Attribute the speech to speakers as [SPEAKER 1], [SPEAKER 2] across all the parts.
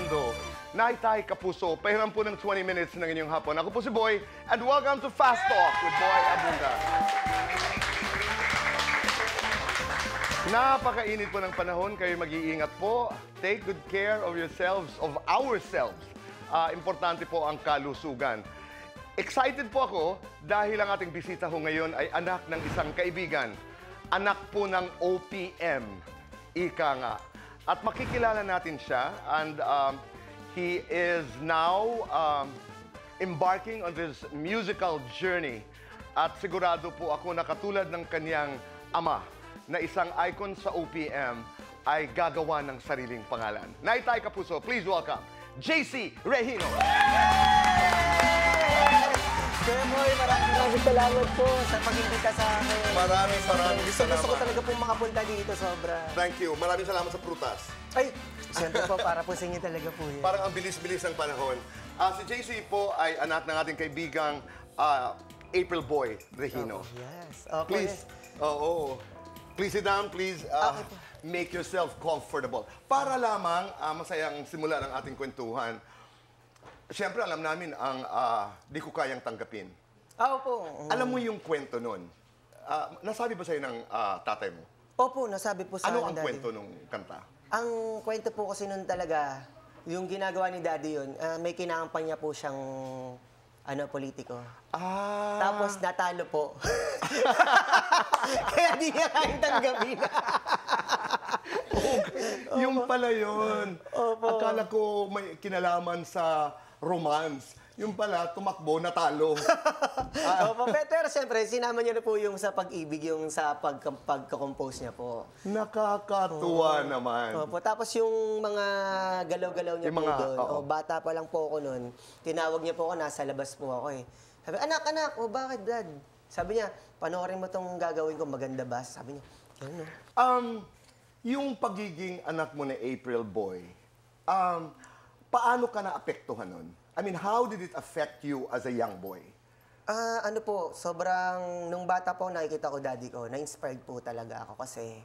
[SPEAKER 1] mundo. Naitay Kapuso, pahiram po ng 20 minutes ng inyong hapon. Ako po si Boy, and welcome to Fast Talk with Boy Abunda. Napakainit po ng panahon, kayo mag-iingat po. Take good care of yourselves, of ourselves. Importante po ang kalusugan. Excited po ako dahil ang ating bisita ho ngayon ay anak ng isang kaibigan. Anak po ng OPM, ika nga. At makikilala natin siya, and he is now embarking on this musical journey. At sigurado po ako na katulad ng kanyang ama, na isang icon sa OPM, ay gagawa ng sariling pangalan. Naitay Kapuso, please welcome JC Regino.
[SPEAKER 2] Sir Boy, maraming salamat po sa pag-imbita sa akin.
[SPEAKER 1] Maraming salamat.
[SPEAKER 2] Gusto ko talaga pong makapunta dito, sobra.
[SPEAKER 1] Thank you. Maraming salamat sa prutas.
[SPEAKER 2] Ay, siyempre po, para po sa inyo talaga po yun.
[SPEAKER 1] Parang ang bilis-bilis ng panahon. Si JC po ay anak ng ating kaibigang April Boy Regino.
[SPEAKER 2] Oh, yes. Okay.
[SPEAKER 1] Please, please sit down, please make yourself comfortable. Para lamang masayang simula ng ating kwentuhan. Siyempre, alam namin ang di ko kayang tanggapin.
[SPEAKER 2] Opo.
[SPEAKER 1] Alam mo yung kwento nun? Nasabi ba sa'yo ng tatay mo?
[SPEAKER 2] Opo, nasabi po sa
[SPEAKER 1] Ano
[SPEAKER 2] akin,
[SPEAKER 1] ang
[SPEAKER 2] Daddy.
[SPEAKER 1] kwento nung kanta?
[SPEAKER 2] Ang kwento po kasi nun talaga, yung ginagawa ni Daddy yun, may kinakampanya po siyang politiko. Tapos natalo po. Kaya di niya kayang tanggapin.
[SPEAKER 1] Yung pala yun.
[SPEAKER 2] Opo.
[SPEAKER 1] Akala ko may kinalaman sa romance. Yung pala, tumakbo, natalo.
[SPEAKER 2] Opo, pero siyempre, sinama niya na po yung sa pag-ibig, yung sa pagka-compose niya po.
[SPEAKER 1] Nakakatuwa naman.
[SPEAKER 2] Opo, tapos yung mga galaw-galaw niya
[SPEAKER 1] Yung
[SPEAKER 2] po
[SPEAKER 1] mga-
[SPEAKER 2] doon.
[SPEAKER 1] oo.
[SPEAKER 2] Bata pa lang po ako noon. Tinawag niya po ako, nasa labas po ako eh. Sabi, anak, bakit dad? Sabi niya, panoorin mo tong gagawin ko, maganda ba? Sabi niya, gano'n.
[SPEAKER 1] Yung pagiging anak mo ni April Boy, paano ka naapektuhan nun? I mean, how did it affect you as a young boy?
[SPEAKER 2] Ano po, sobrang, nung bata po nakikita ko daddy ko, na-inspired po talaga ako kasi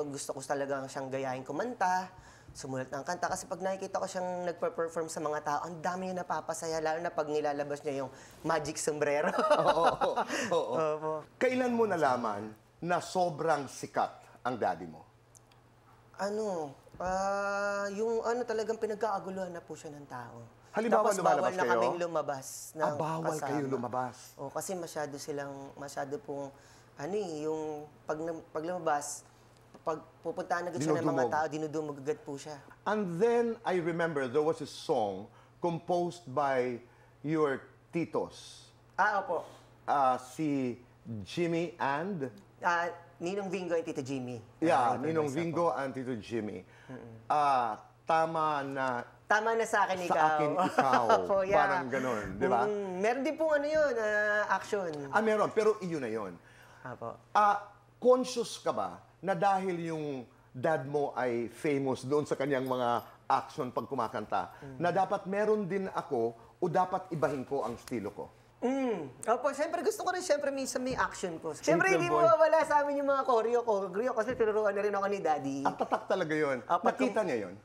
[SPEAKER 2] gusto ko talaga siyang gayahin kumanta, sumulat ng kanta. Kasi pag nakikita ko siyang nagpa-perform sa mga tao, ang dami niya napapasaya, lalo na pag nilalabas niya yung magic sombrero.
[SPEAKER 1] Oo.
[SPEAKER 2] Opo.
[SPEAKER 1] Kailan mo nalaman na sobrang sikat ang daddy mo?
[SPEAKER 2] Yung talagang pinagkaaguluhan na po siya ng tao.
[SPEAKER 1] Halimbawa,
[SPEAKER 2] Tapos
[SPEAKER 1] lumalabas
[SPEAKER 2] bawal na
[SPEAKER 1] kayo?
[SPEAKER 2] kaming lumabas ng
[SPEAKER 1] Bawal
[SPEAKER 2] kasama.
[SPEAKER 1] kayo lumabas.
[SPEAKER 2] Kasi masyado pong, yung pag lumabas, pag pupuntahan agad siya ng mga
[SPEAKER 1] Dinudumog.
[SPEAKER 2] tao, dinudumog agad po siya.
[SPEAKER 1] And then, I remember there was a song composed by your titos.
[SPEAKER 2] Opo.
[SPEAKER 1] Si Jimmy and...
[SPEAKER 2] Ninong Vingo and Tito Jimmy.
[SPEAKER 1] Yeah,
[SPEAKER 2] Ito
[SPEAKER 1] Ninong
[SPEAKER 2] nasa
[SPEAKER 1] Vingo and Tito Jimmy. Tama na
[SPEAKER 2] Tama na sa akin,
[SPEAKER 1] sa
[SPEAKER 2] ikaw.
[SPEAKER 1] akin ikaw.
[SPEAKER 2] Opo, yeah.
[SPEAKER 1] Parang ganun, di ba?
[SPEAKER 2] Meron din pong action.
[SPEAKER 1] Meron, pero iyon na yun.
[SPEAKER 2] Opo.
[SPEAKER 1] Conscious ka ba na dahil yung dad mo ay famous doon sa kanyang mga action pag kumakanta, na dapat meron din ako o dapat ibahin ko ang estilo ko?
[SPEAKER 2] Opo, siyempre gusto ko rin minsan may action po. Siyempre hindi
[SPEAKER 1] Boy.
[SPEAKER 2] mawawala sa amin yung mga choreo kasi tinuruan na rin ako ni Daddy.
[SPEAKER 1] At tatak talaga yun. Nakita niya yun?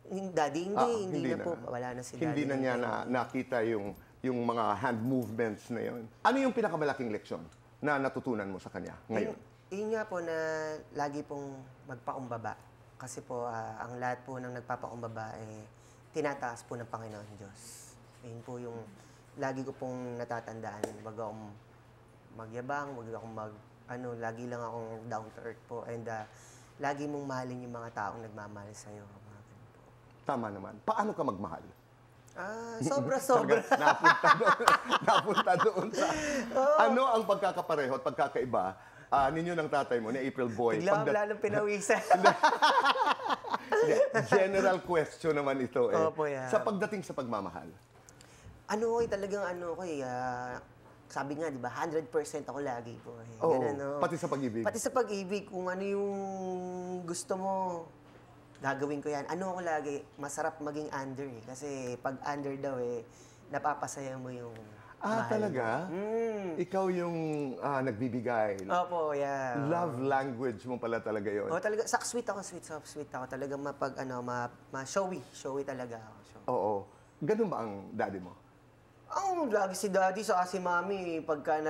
[SPEAKER 2] Daddy, hindi na po. Wala na si Daddy.
[SPEAKER 1] Hindi na niya nakita yung mga hand movements na yun. Ano yung pinakamalaking leksyon na natutunan mo sa kanya ngayon?
[SPEAKER 2] Yun nga po na lagi pong magpakumbaba. Kasi po, ang lahat po ng nagpapakumbaba tinataas po ng Panginoon Diyos. Yun po yung lagi ko pong natatandaan. Wag akong magyabang, wag akong lagi lang akong down to earth po. And lagi mong mahalin yung mga taong nagmamahal sa'yo. Mga ganun po.
[SPEAKER 1] Tama naman. Paano ka magmahal?
[SPEAKER 2] Sobra.
[SPEAKER 1] Napunta doon sa... Ano ang pagkakapareho at pagkakaiba ninyo ng tatay mo, ni April Boy?
[SPEAKER 2] Bigla lalong pinawisan.
[SPEAKER 1] General question naman ito eh.
[SPEAKER 2] Opo, yeah.
[SPEAKER 1] Sa pagdating sa pagmamahal.
[SPEAKER 2] Talagang sabi nga, di ba, 100% ako lagi po.
[SPEAKER 1] Oo,
[SPEAKER 2] Ganun, no?
[SPEAKER 1] pati sa pag-ibig.
[SPEAKER 2] Pati sa pag-ibig, kung ano yung gusto mo, gagawin ko yan. Ako lagi, masarap maging under eh. Kasi pag under daw napapasaya mo yung Mahal.
[SPEAKER 1] Talaga? Ikaw yung nagbibigay.
[SPEAKER 2] Opo, yeah.
[SPEAKER 1] Love language mo pala talaga yon.
[SPEAKER 2] Oh, talaga, sweet ako, sweet ako. Talaga showy. Showy talaga ako. So,
[SPEAKER 1] Oo. Ganun ba ang daddy mo?
[SPEAKER 2] lagi si daddy sa si mami, pagka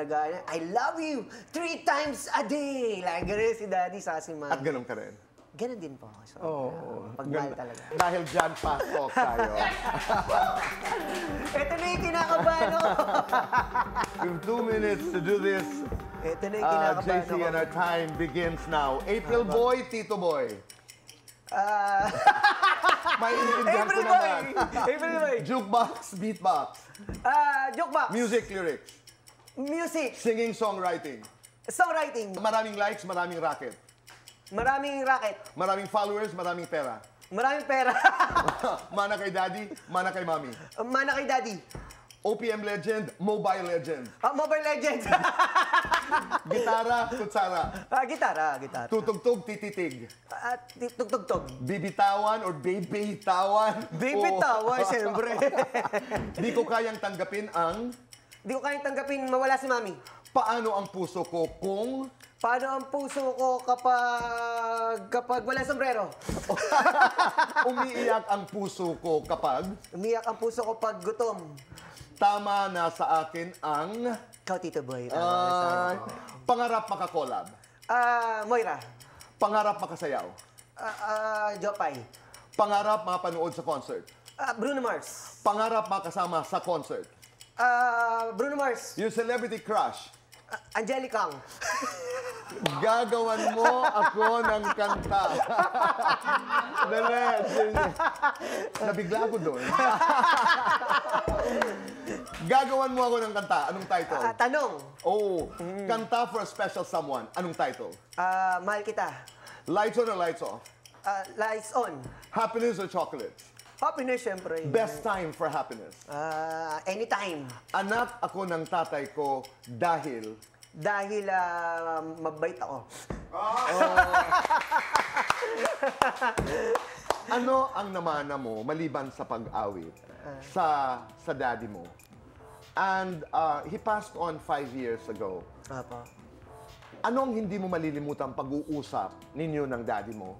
[SPEAKER 2] I love you 3 times a day. Lagi rin si daddy sa si mami.
[SPEAKER 1] At ganun ka rin?
[SPEAKER 2] Ganun din po ako. So, pagmahal
[SPEAKER 1] Ganda.
[SPEAKER 2] talaga.
[SPEAKER 1] Dahil dyan, fast talk tayo.
[SPEAKER 2] Ito na yung kinakabahan ako.
[SPEAKER 1] We have 2 minutes to do this.
[SPEAKER 2] Ito na yung kinakabahan
[SPEAKER 1] JC,
[SPEAKER 2] ako.
[SPEAKER 1] and our time begins now. April Boy, Tito Boy. May intindihan ko naman.
[SPEAKER 2] April Boy.
[SPEAKER 1] Jukebox, beatbox.
[SPEAKER 2] Jokebox.
[SPEAKER 1] Music, lyrics.
[SPEAKER 2] Music.
[SPEAKER 1] Singing, songwriting.
[SPEAKER 2] Songwriting.
[SPEAKER 1] Maraming likes, maraming racket.
[SPEAKER 2] Maraming racket.
[SPEAKER 1] Maraming followers, maraming pera.
[SPEAKER 2] Maraming pera.
[SPEAKER 1] Mana kay daddy, mana kay mommy.
[SPEAKER 2] Mana kay daddy.
[SPEAKER 1] OPM legend, mobile legend.
[SPEAKER 2] Mobile Legends.
[SPEAKER 1] Gitara, kutsara.
[SPEAKER 2] Gitara.
[SPEAKER 1] Tutugtog, tititig.
[SPEAKER 2] Tugtog.
[SPEAKER 1] Bibitawan or babytawan.
[SPEAKER 2] Baby tawa, siyempre.
[SPEAKER 1] Di ko kayang tanggapin ang
[SPEAKER 2] Di ko kayang tanggapin mawala si mami.
[SPEAKER 1] paano ang puso ko kung
[SPEAKER 2] Paano ang puso ko kapag wala sombrero?
[SPEAKER 1] umiiyak ang puso ko kapag
[SPEAKER 2] Umiyak ang puso ko pag gutom.
[SPEAKER 1] tama na sa akin ang
[SPEAKER 2] Ikaw, Tito Boy.
[SPEAKER 1] pangarap makakolab,
[SPEAKER 2] Moira.
[SPEAKER 1] pangarap makasayaw,
[SPEAKER 2] Jopay.
[SPEAKER 1] pangarap makapanood sa concert,
[SPEAKER 2] Bruno Mars.
[SPEAKER 1] pangarap makasama sa concert,
[SPEAKER 2] Bruno Mars.
[SPEAKER 1] yung celebrity crush.
[SPEAKER 2] Angelicang.
[SPEAKER 1] Gagawan mo ako ng kanta. Dali. Nabigla ako doon. Gagawan mo ako ng kanta. Anong title?
[SPEAKER 2] Tanong.
[SPEAKER 1] Oh, kanta for a special someone. Anong title?
[SPEAKER 2] Mahal kita.
[SPEAKER 1] Lights on or lights off?
[SPEAKER 2] Lights on.
[SPEAKER 1] Happiness or chocolates?
[SPEAKER 2] Happiness, syempre.
[SPEAKER 1] Best time for happiness.
[SPEAKER 2] Anytime.
[SPEAKER 1] Anak ako ng tatay ko dahil
[SPEAKER 2] Dahil mabait ako.
[SPEAKER 1] ano ang namana mo maliban sa pag-awit sa daddy mo? And he passed on 5 years ago.
[SPEAKER 2] Apo.
[SPEAKER 1] Ano ang hindi mo malilimutan pag-uusap ninyo ng daddy mo?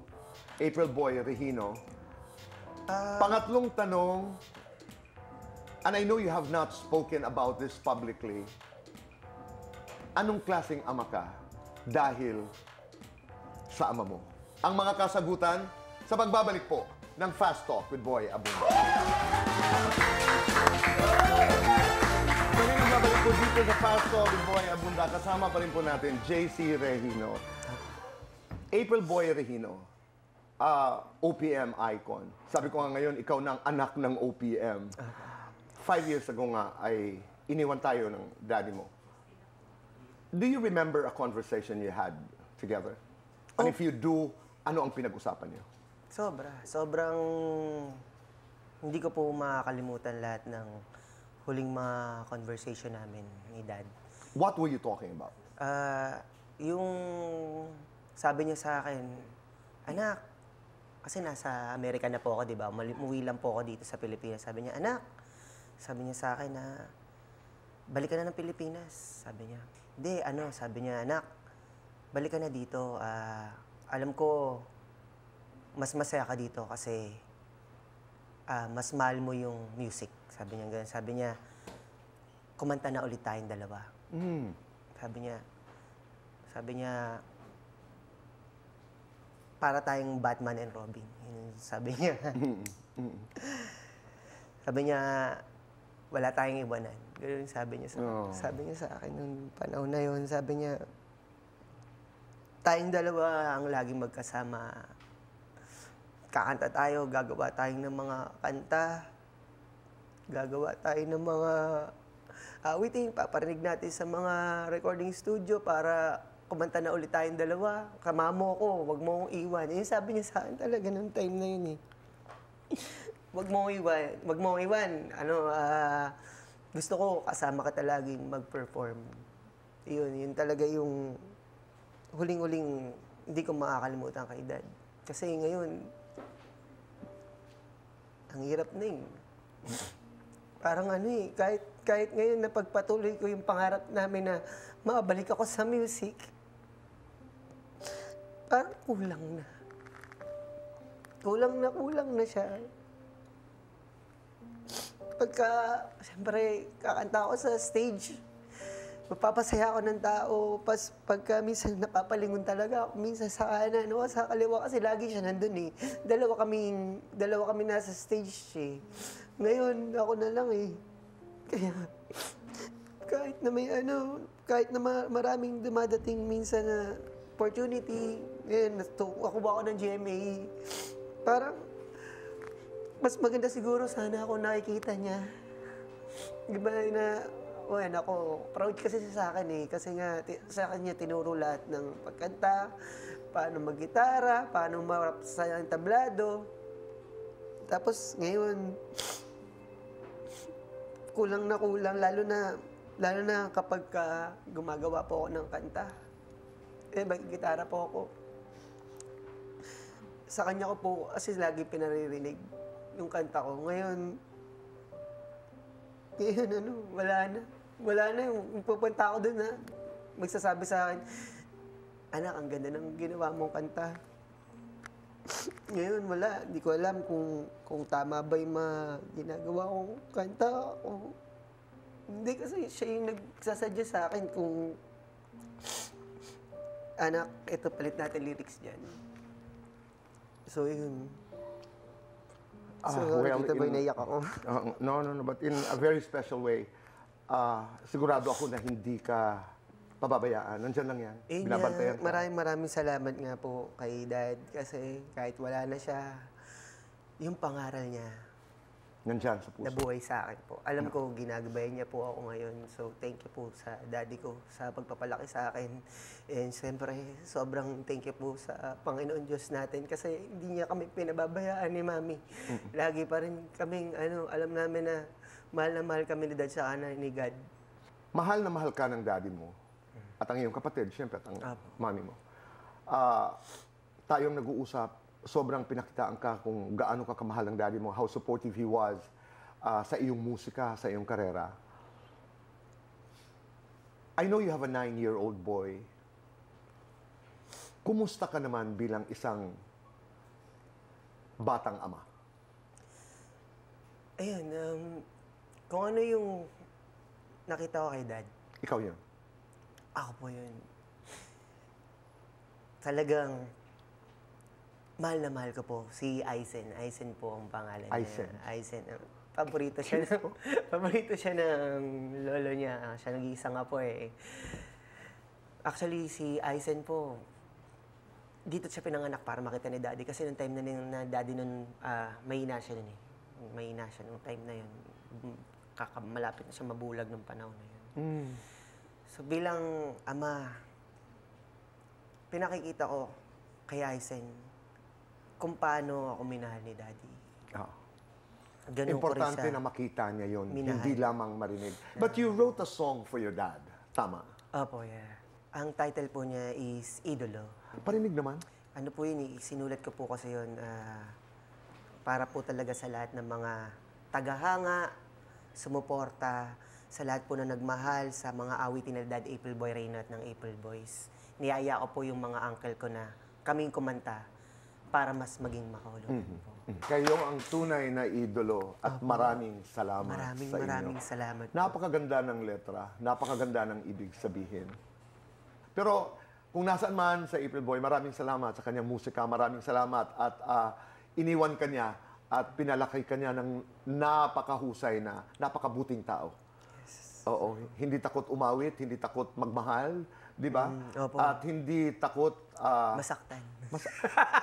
[SPEAKER 1] April Boy Regino. Pangatlong tanong, and I know you have not spoken about this publicly, anong klaseng ama ka dahil sa ama mo? Ang mga kasagutan sa pagbabalik po ng Fast Talk with Boy Abunda. Muli nagbabalik po dito sa Fast Talk with Boy Abunda. Kasama pa rin po natin JC Regino. April Boy Regino, OPM icon. Sabi ko nga ngayon, ikaw ng anak ng OPM. 5 years ago nga ay iniwan tayo ng daddy mo. Do you remember a conversation you had together? And if you do, ano ang pinag-usapan niyo?
[SPEAKER 2] Sobrang hindi ko po makakalimutan lahat ng huling mga conversation namin ni Dad.
[SPEAKER 1] What were you talking about?
[SPEAKER 2] Yung sabi niya sa akin, anak, kasi nasa Amerika na po ako, di ba? Umuwi lang po ako dito sa Pilipinas. Sabi niya, anak, sabi niya sa akin na, balik ka na ng Pilipinas. Sabi niya, hindi, sabi niya, anak, balik ka na dito. Alam ko, mas masaya ka dito kasi mas mahal mo yung music. Sabi niya ganun. Sabi niya, kumanta na ulit tayong dalawa. Sabi niya, para tayong Batman and Robin. Yun, sabi niya. Sabi niya, wala tayong iwanan. Ganun sabi niya sa akin nung panahon na yun. Sabi niya, tayong dalawa ang laging magkasama. Kakanta tayo, gagawa tayo ng mga kanta. Gagawa tayo ng mga awiting, paparinig natin sa mga recording studio para kumanta na ulit tayong dalawa. Kamamo ko, wag mo akong iwan. Yun sabi niya sa akin talaga nung time na yun eh. Wag mo akong iwan. Gusto ko kasama ka laging mag-perform. Yun talaga yung huling-huling hindi ko makakalimutan kay Dad. Kasi ngayon, ang hirap na Parang ano eh, kahit ngayon na pagpatuloy ko yung pangarap namin na makabalik ako sa music, parang kulang na. Kulang na siya. Pagka, siyempre, kakanta ako sa stage, mapapasaya ako ng tao. Pagka minsan napapalingon talaga ako, minsan sa kanan o sa kaliwa kasi lagi siya nandun eh. Dalawa kami nasa stage eh. Ngayon, ako na lang eh. Kaya, kahit na maraming dumadating minsan na opportunity, ngayon, ako ng GMA, parang, mas maganda siguro sana ako nakikita niya. Di ba na, ako, proud kasi siya sa akin eh. Kasi nga, sa akin niya tinuro lahat ng pagkanta, paano maggitara, paano marap sa tablado. Tapos ngayon, kulang, lalo na kapag gumagawa po ako ng kanta. Mag-gitara po ako. Sa kanya ko po, kasi lagi pinaririnig yung kanta ko. Ngayon, wala na yung pupunta ako dun magsasabi sa akin, anak, ang ganda ng ginawa mong kanta. Ngayon, wala. Hindi ko alam kung tama ba yung ginagawa kong kanta o hindi, kasi siya yung nagsasuggest sa akin kung anak, ito palit natin lyrics dyan. So, yun. Nakita ba naiyak ako?
[SPEAKER 1] No, but in a very special way, sigurado ako na hindi ka pababayaan. Nandiyan lang yan. Binabantayan ka.
[SPEAKER 2] Maraming salamat nga po kay Dad kasi kahit wala na siya, yung pangaral niya,
[SPEAKER 1] nandiyan sa puso.
[SPEAKER 2] nabuhay sa akin po. Alam ko, ginagabayan niya po ako ngayon. So, thank you po sa daddy ko sa pagpapalaki sa akin. And siyempre, sobrang thank you po sa Panginoon Diyos natin kasi hindi niya kami pinababayaan ni Mami. Lagi pa rin kaming, alam namin na mahal kami ni Dad sa kanan ni God.
[SPEAKER 1] Mahal na mahal ka ng daddy mo at ang iyong kapatid, siyempre, at ang mami mo. Tayong nag-uusap, sobrang pinakitaan ka kung gaano ka kamahal ng daddy mo, how supportive he was sa iyong musika, sa iyong karera. I know you have a 9-year-old boy. Kumusta ka naman bilang isang batang ama?
[SPEAKER 2] Ayun, kung ano yung nakita ko kay Dad,
[SPEAKER 1] Ikaw yun.
[SPEAKER 2] ako po yun. Talagang, mahal na mahal ko po si Aizen. Aizen po ang pangalan
[SPEAKER 1] Aizen.
[SPEAKER 2] niya. Aizen. Paborito siya ng lolo niya. Siya nag-iisa nga po eh. Actually, si Aizen po, dito siya pinanganak para makita ni Daddy. Kasi nung time na Daddy nun, mahina siya nun eh. Mahina siya nung time na yun. Malapit na siya mabulag nung panahon na yun. So bilang ama, pinakikita ko kay Aizen kung paano ako minahal ni Daddy. Ganun
[SPEAKER 1] Importante
[SPEAKER 2] ko rin
[SPEAKER 1] na makita niya yun,
[SPEAKER 2] minahal.
[SPEAKER 1] hindi lamang marinig. But you wrote a song for your dad. Tama.
[SPEAKER 2] Opo, yeah. Ang title po niya is Idolo.
[SPEAKER 1] Parinig naman.
[SPEAKER 2] Ano po yun, sinulat ko po kasi yun para po talaga sa lahat ng mga tagahanga, sumuporta, sa lahat po na nagmahal sa mga awitin ni Dad April Boy Reynat ng April Boys. Niyaya ko po yung mga uncle ko na kaming kumanta para mas maging makahulog po.
[SPEAKER 1] Kayo ang tunay na idolo at maraming salamat sa inyo.
[SPEAKER 2] Maraming salamat po.
[SPEAKER 1] Napakaganda ng letra, napakaganda ng ibig sabihin. Pero kung nasaan man sa April Boy, maraming salamat sa kanyang musika, maraming salamat at iniwan ka niya at pinalaki ka niya ng napakahusay na, napakabuting tao. Oo, hindi takot umawit, hindi takot magmahal, di ba?
[SPEAKER 2] Opo.
[SPEAKER 1] At hindi takot
[SPEAKER 2] Masaktan.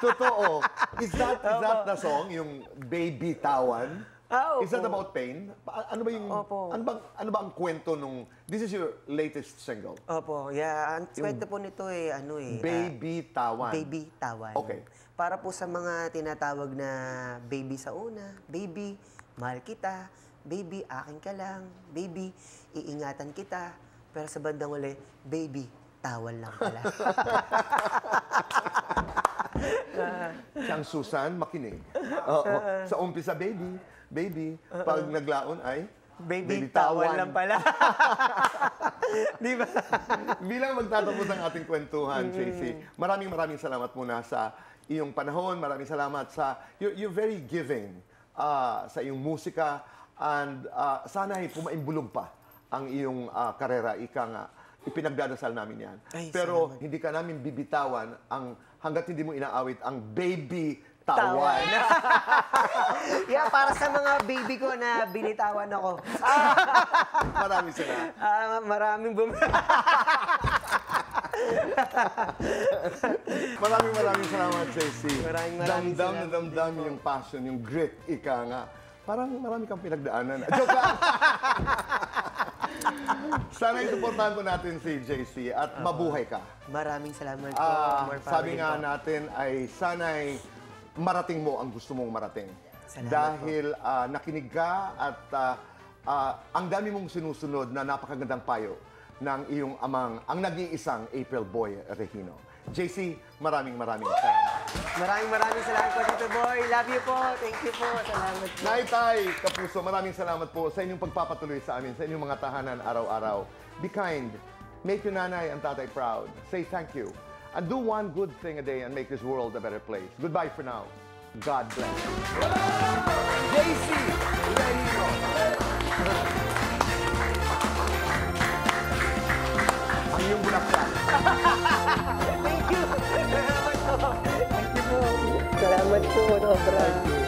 [SPEAKER 1] Totoo. Is that the song, yung Baby Tawan?
[SPEAKER 2] Opo.
[SPEAKER 1] Is that about pain? Ano ba yung
[SPEAKER 2] Opo.
[SPEAKER 1] ano ba ang kwento nung this is your latest single?
[SPEAKER 2] Opo, yeah. Ang kwento po nito
[SPEAKER 1] Baby Tawan.
[SPEAKER 2] Baby Tawan.
[SPEAKER 1] Okay.
[SPEAKER 2] Para po sa mga tinatawag na baby sa una, baby, mahal kita, baby, akin ka lang, baby, iingatan kita, pero sa bandang uli, baby, tawan lang pala.
[SPEAKER 1] Siyang Susan, makinig. Oo. Sa umpisa, baby. Pag naglaon ay
[SPEAKER 2] Baby towel lang pala. Di ba?
[SPEAKER 1] Bilang magtatapos ang ating kwentuhan, JC, maraming salamat muna sa iyong panahon. Maraming salamat sa you're very giving sa iyong musika and sana ay pumaimbulog pa ang iyong karera. Ika nga, ipinagdadasal namin yan.
[SPEAKER 2] Ay,
[SPEAKER 1] pero hindi ka namin bibitawan hanggat hindi mo inaawit ang baby tawal.
[SPEAKER 2] Yeah, para sa mga baby ko na binitawan ako.
[SPEAKER 1] Maraming salamat.
[SPEAKER 2] Maraming
[SPEAKER 1] Maraming salamat, JC.
[SPEAKER 2] Maraming
[SPEAKER 1] Damdam na
[SPEAKER 2] salamat
[SPEAKER 1] damdam yung passion, yung grit, ika nga. Parang marami kang pinagdaanan. Joke lang! Sana suportahan po natin si JC at mabuhay ka.
[SPEAKER 2] Maraming salamat po. More power
[SPEAKER 1] Sabi
[SPEAKER 2] din
[SPEAKER 1] nga
[SPEAKER 2] po.
[SPEAKER 1] natin ay sana'y marating mo ang gusto mong marating.
[SPEAKER 2] Salamat
[SPEAKER 1] Dahil nakinig ka at ang dami mong sinusunod na napakagandang payo ng iyong amang, ang nag-iisang April Boy Regino. JC, maraming salamat.
[SPEAKER 2] Maraming salamat po, Tito Boy. Love you po. Thank you po. Salamat po.
[SPEAKER 1] Naitay, Kapuso, maraming salamat po sa inyong pagpapatuloy sa amin, sa inyong mga tahanan araw-araw. Be kind. Make your nanay and tatay proud. Say thank you. And do one good thing a day and make this world a better place. Goodbye for now. God bless. JC Regino.